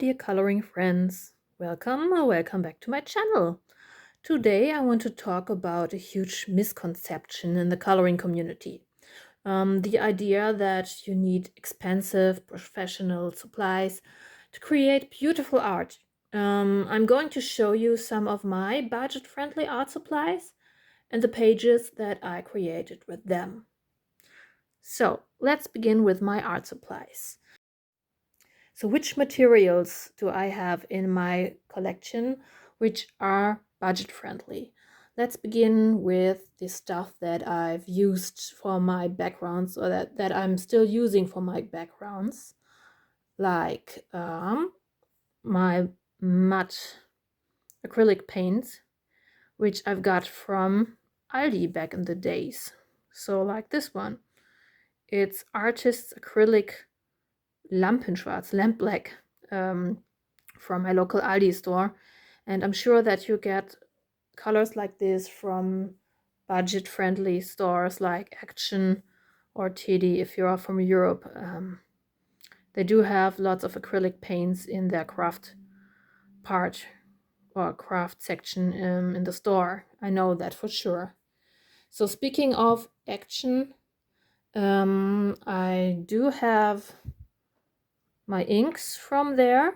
dear coloring friends. Welcome or welcome back to my channel. Today I want to talk about a huge misconception in the coloring community. The idea that you need expensive professional supplies to create beautiful art. I'm going to show you some of my budget-friendly art supplies and the pages that I created with them. So let's begin with my art supplies. So which materials do I have in my collection which are budget friendly? Let's begin with the stuff that I've used for my backgrounds, or that I'm still using for my backgrounds, like my matte acrylic paints, which I've got from Aldi back in the days. So like this one. It's Artist's Acrylic Lampenschwarz, Lamp Black, from my local Aldi store. And I'm sure that you get colors like this from budget-friendly stores like Action or Teddy if you are from Europe. They do have lots of acrylic paints in their craft part or craft section in the store. I know that for sure. So speaking of Action, I do have my inks from there,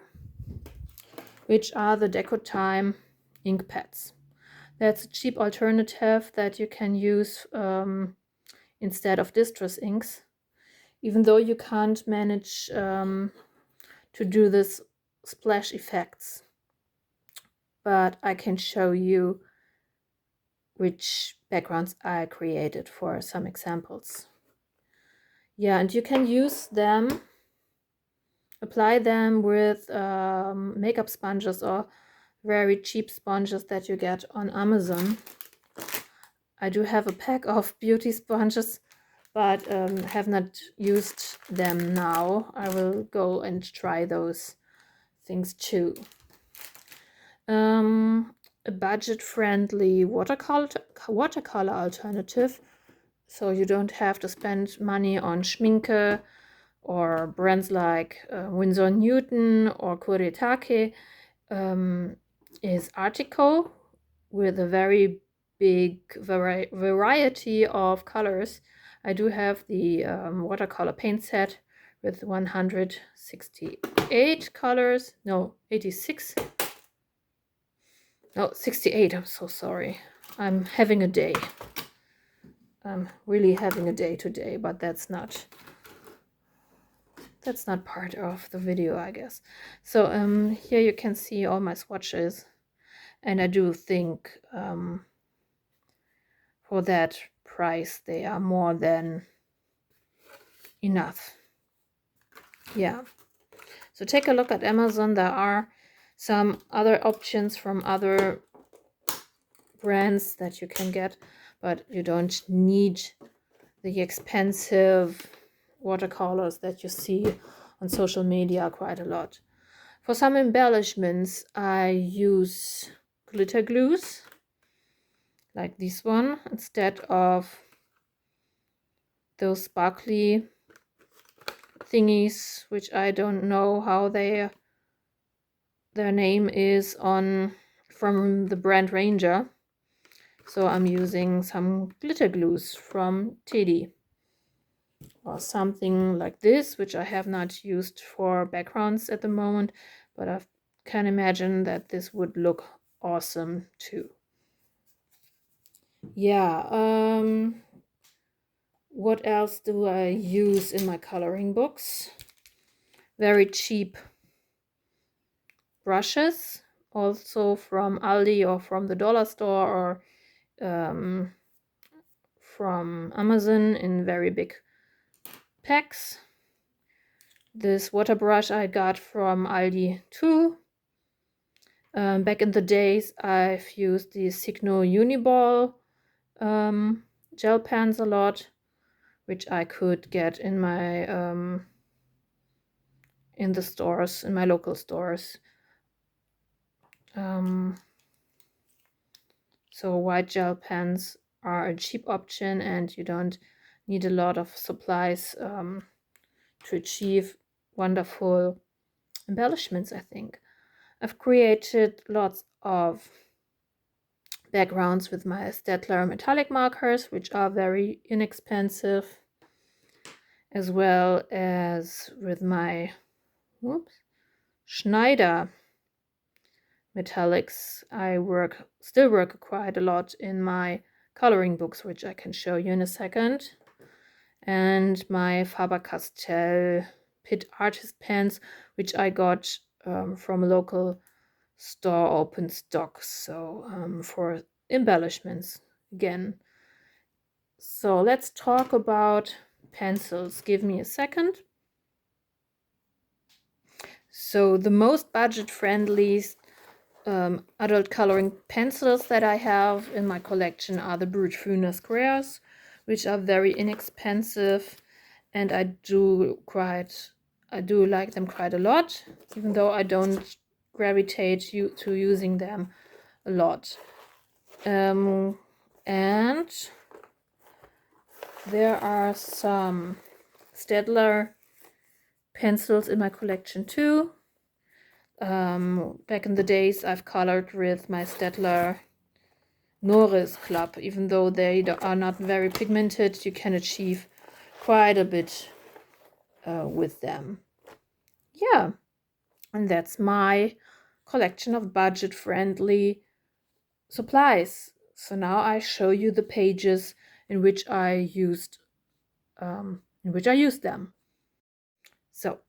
which are the Decotime ink pads. That's a cheap alternative that you can use instead of distress inks, even though you can't manage to do this splash effects. But I can show you which backgrounds I created for some examples. Yeah, and you can use them, apply them with makeup sponges or very cheap sponges that you get on Amazon. I do have a pack of beauty sponges, but have not used them now. I will go and try those things too. A budget-friendly watercolor alternative, so you don't have to spend money on schminke or brands like Winsor Newton or Kuretake, is Artico, with a very big variety of colors. I do have the watercolor paint set with 168 colors. No, 86. No, 68. I'm so sorry. I'm having a day. I'm really having a day today, but that's not part of the video, I guess. So here you can see all my swatches, and I do think for that price they are more than enough. Yeah, so take a look at Amazon. There are some other options from other brands that you can get, but you don't need the expensive watercolors that you see on social media quite a lot. For some embellishments, I use glitter glues, like this one, instead of those sparkly thingies, which I don't know how their name is from the brand Ranger. So I'm using some glitter glues from Teddy, or something like this, which I have not used for backgrounds at the moment, but I can imagine that this would look awesome too. Yeah, what else do I use in my coloring books? Very cheap brushes, also from Aldi or from the dollar store, or from Amazon in very big packs. This water brush I got from Aldi too. Back in the days, I've used the Signo Uniball gel pens a lot, which I could get in my in the stores, in my local stores. So white gel pens are a cheap option, and you don't need a lot of supplies to achieve wonderful embellishments, I think. I've created lots of backgrounds with my Staedtler metallic markers, which are very inexpensive, as well as with my Schneider metallics. I still work quite a lot in my coloring books, which I can show you in a second. And my Faber-Castell Pit Artist pens, which I got from a local store open stock, so for embellishments again. So let's talk about pencils. Give me a second. So the most budget-friendly adult coloring pencils that I have in my collection are the Brut Funer squares, which are very inexpensive, and I do like them quite a lot, even though I don't gravitate to using them a lot. And there are some Staedtler pencils in my collection too. Back in the days, I've colored with my Staedtler Norris Club. Even though they are not very pigmented, you can achieve quite a bit with them. Yeah, and that's my collection of budget-friendly supplies. So now I show you the pages in which I used them. So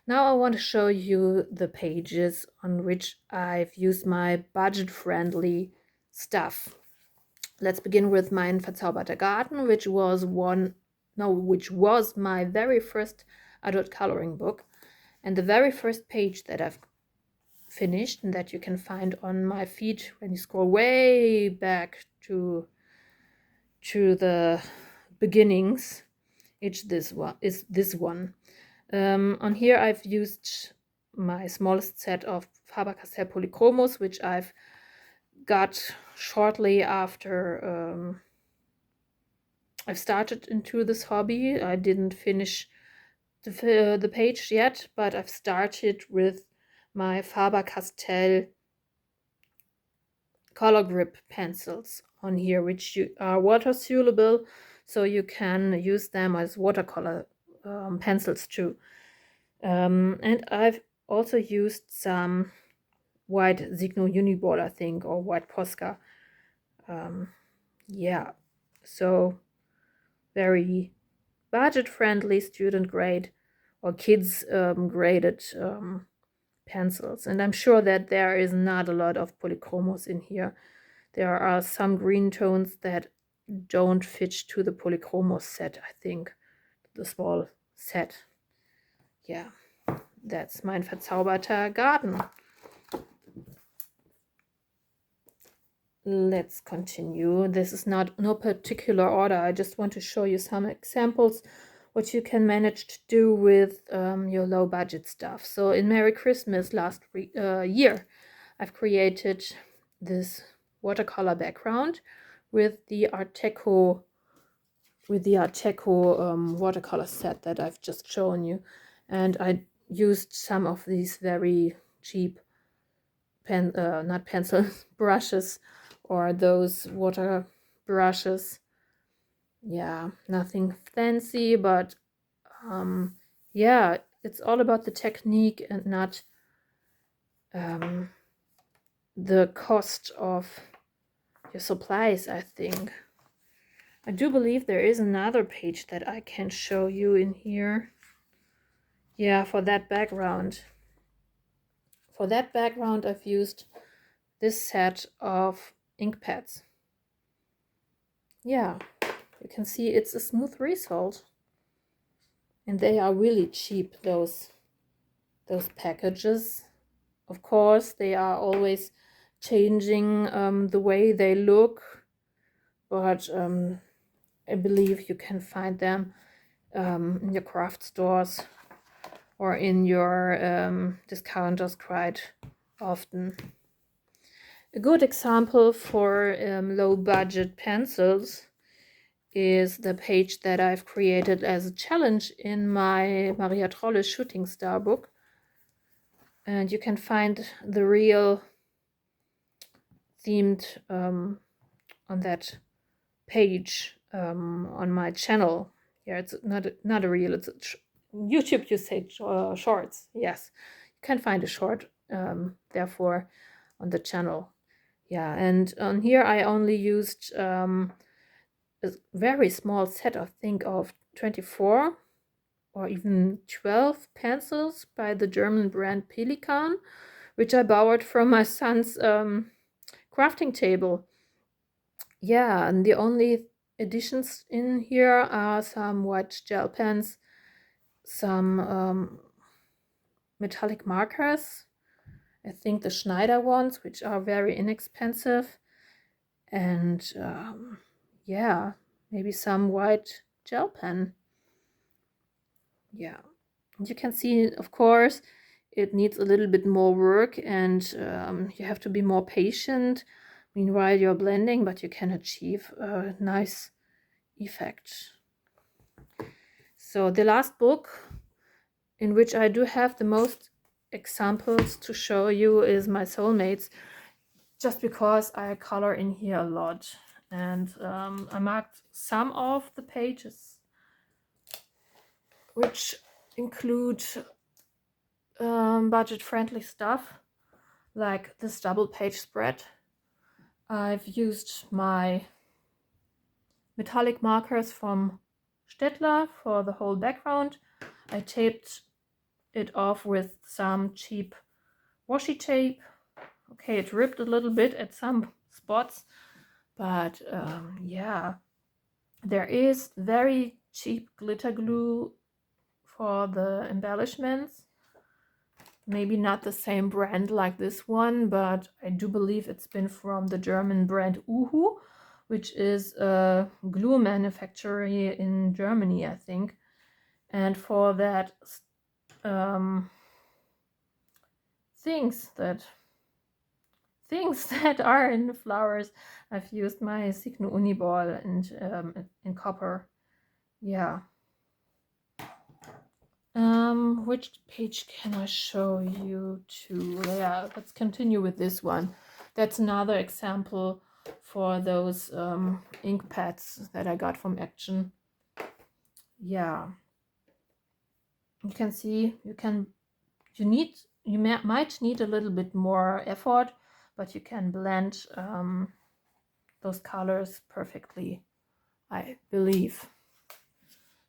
now I want to show you the pages on which I've used my budget-friendly stuff. Let's begin with mein verzauberter Garten, which was my very first adult coloring book, and the very first page that I've finished and that you can find on my feed when you scroll way back to the beginnings. Is this one. On here I've used my smallest set of Faber-Castell Polychromos, which I've got shortly after I've started into this hobby. I didn't finish the page yet, but I've started with my Faber-Castell color grip pencils on here, which are water soluble, so you can use them as watercolor pencils too. And I've also used some white Signo Uniball, I think, or white Posca. Yeah, so very budget-friendly, student grade or kids graded pencils. And I'm sure that there is not a lot of polychromos in here. There are some green tones that don't fit to the polychromos set, I think, the small set. Yeah, that's mein verzauberter Garten. Let's continue. This is no particular order. I just want to show you some examples what you can manage to do with your low budget stuff. So in Merry Christmas last year, I've created this watercolor background with the Art Deco watercolor set that I've just shown you, and I used some of these very cheap not pencils brushes, or those water brushes. Yeah, nothing fancy, but yeah, it's all about the technique and not the cost of your supplies, I think. I do believe there is another page that I can show you in here. Yeah, for that background. For that background, I've used this set of ink pads. Yeah, you can see it's a smooth result. And they are really cheap, those packages. Of course, they are always changing the way they look, but I believe you can find them in your craft stores or in your discounters quite often. A good example for low budget pencils is the page that I've created as a challenge in my Maria Trolle Shooting Star book. And you can find the real themed on that page on my channel. Yeah, it's not a reel, it's a YouTube usage shorts. Yes, you can find a short therefore on the channel. Yeah, and on here I only used a very small set, I think, of 24 or even 12 pencils by the German brand Pelikan, which I borrowed from my son's crafting table. Yeah, and the only additions in here are some white gel pens, some metallic markers, I think the Schneider ones, which are very inexpensive, and yeah, maybe some white gel pen. Yeah, and you can see, of course, it needs a little bit more work, and you have to be more patient meanwhile you're blending, but you can achieve a nice effect. So the last book in which I do have the most examples to show you is My Soulmates, just because I color in here a lot, and I marked some of the pages which include budget-friendly stuff like this double page spread. I've used my metallic markers from Stettler for the whole background. I taped it off with some cheap washi tape. Okay, it ripped a little bit at some spots, but yeah, there is very cheap glitter glue for the embellishments. Maybe not the same brand like this one, but I do believe it's been from the German brand Uhu, which is a glue manufacturer in Germany, I think. And for that things that are in the flowers, I've used my Signo Uniball and in copper. Yeah. Which page can I show you to? Yeah, let's continue with this one. That's another example for those ink pads that I got from Action. Yeah, you can see you might need a little bit more effort, but you can blend those colors perfectly, I believe.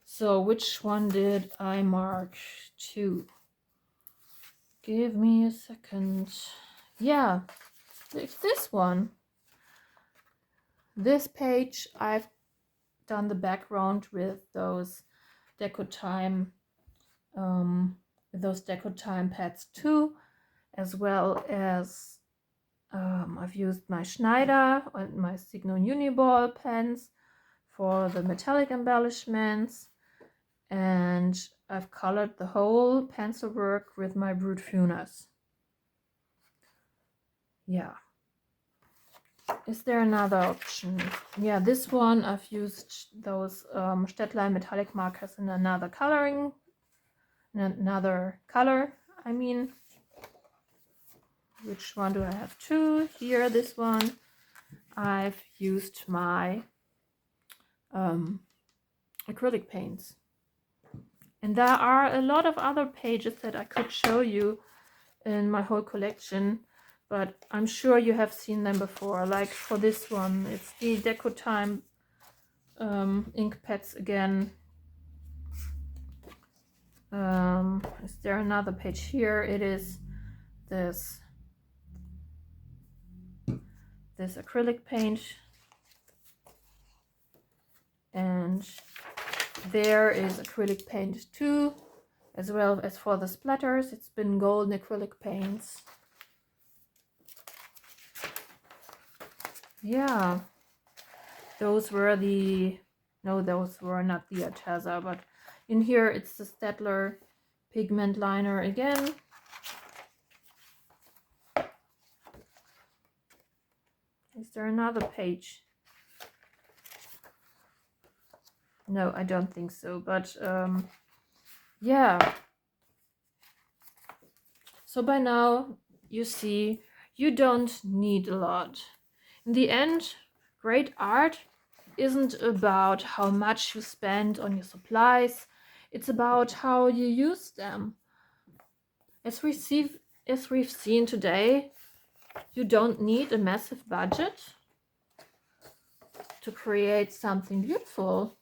So which one did I mark to? Give me a second. Yeah, it's this one. This page, I've done the background with those Deco Time pads too, as well as I've used my Schneider and my Signo Uniball pens for the metallic embellishments, and I've colored the whole pencil work with my Brute Funers. Yeah. Is there another option? Yeah, this one I've used those Stettler metallic markers in another color, I mean. Which one do I have? Two here. This one I've used my acrylic paints, and there are a lot of other pages that I could show you in my whole collection, but I'm sure you have seen them before. Like for this one, it's the Deco Time ink pads again. Is there another page here? It is this acrylic paint, and there is acrylic paint too, as well as for the splatters. It's been golden acrylic paints. Yeah, those were not the Arteza, but in here it's the Staedtler pigment liner again. Is there another page? No, I don't think so, but yeah. So by now, you see, you don't need a lot. In the end, great art isn't about how much you spend on your supplies, it's about how you use them. As we've seen today, you don't need a massive budget to create something beautiful.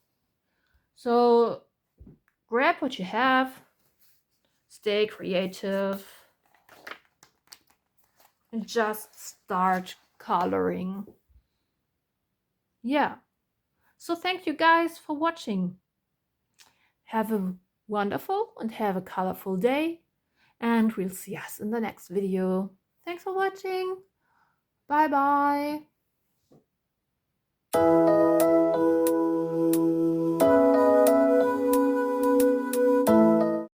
So grab what you have, stay creative, and just start coloring. Yeah. So thank you guys for watching. Have a wonderful and have a colorful day, and we'll see us in the next video. Thanks for watching. Bye bye.